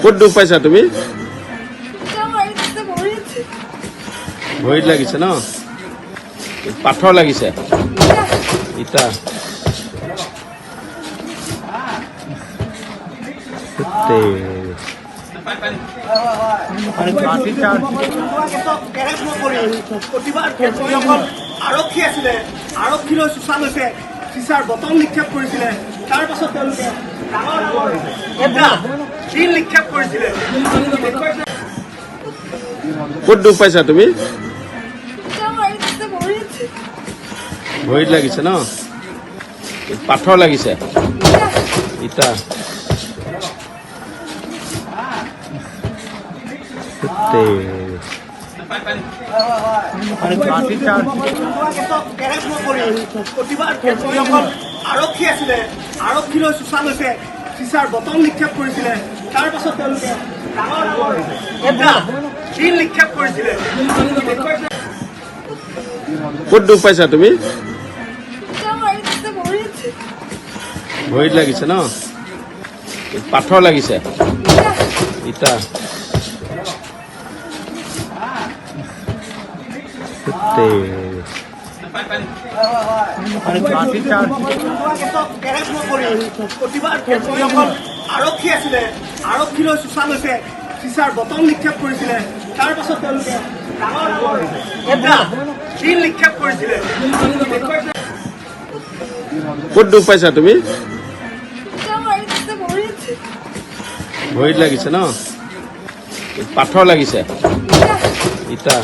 ক'ত দুখ পাইছা তুমি? ভৰিত লাগিছে ন? পাথৰ লাগিছে? ইটা? আৰক্ষী আছিলে, আৰক্ষীলৈ চোচা লৈছে, চিচাৰ বটল নিক্ষেপ কৰিছিলে, তাৰ পাছত তেওঁলোকে ডাঙৰ শিল নিক্ষেপ কৰিছিলে। ক'ত দুখ পাইছা তুমি? ভৰিত লাগিছে ন? পাথৰ লাগিছে? ইটা? আৰক্ষী আছিলে, আৰক্ষীলৈ চোচা লৈছে, চিচাৰ বটল নিক্ষেপ কৰিছিলে, তাৰ পাছত তেওঁলোকে ডাঙৰ শিল নিক্ষেপ কৰিছিলে। ক'ত দুখ পাইছা তুমি? ভৰিত লাগিছে ন? পাথৰ লাগিছে? ইটা? আৰক্ষী আছিলে, আৰক্ষীলৈ চোচা লৈছে, চিচাৰ বটল নিক্ষেপ কৰিছিলে, তাৰ পাছত তেওঁলোকে ডাঙৰ শিল নিক্ষেপ কৰিছিলে। ক'ত দুখ পাইছা তুমি? ভৰিত লাগিছে ন? পাথৰ লাগিছে? ইটা?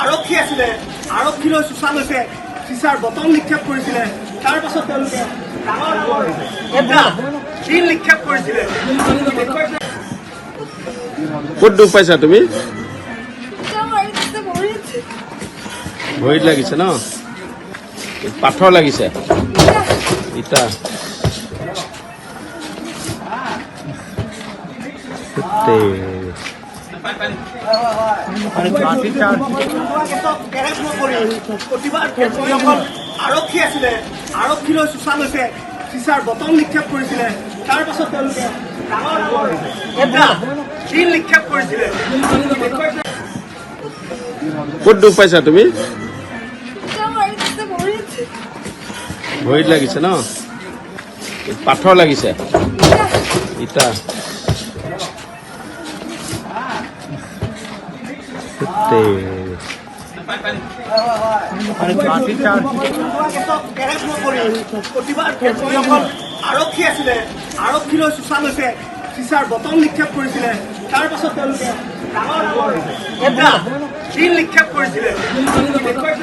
আৰক্ষী আছিলে, আৰক্ষীলৈ চোচা লৈছে, চিচাৰ বটল নিক্ষেপ কৰিছিলে, তাৰ পাছত তেওঁলোকে ডাঙৰ শিল নিক্ষেপ কৰিছিলে। ক'ত দুখ পাইছা তুমি? ভৰিত লাগিছে ন? পাথৰ লাগিছে? ইটা? আৰক্ষী আছিলে, আৰক্ষীলৈ চোচা লৈছে, চিচাৰ বটল নিক্ষেপ কৰিছিলে, তাৰ পাছত তেওঁলোকে ডাঙৰ শিল নিক্ষেপ কৰিছিলে। ক'ত দুখ পাইছা তুমি? ভৰিত লাগিছে ন? পাথৰ লাগিছে? ইটা? আৰক্ষী আছিলে, আৰক্ষীলৈ চোচা লৈছে, চিচাৰ বটল নিক্ষেপ কৰিছিলে, তাৰ পাছত তেওঁলোকে ডাঙৰ শিল নিক্ষেপ কৰিছিলে।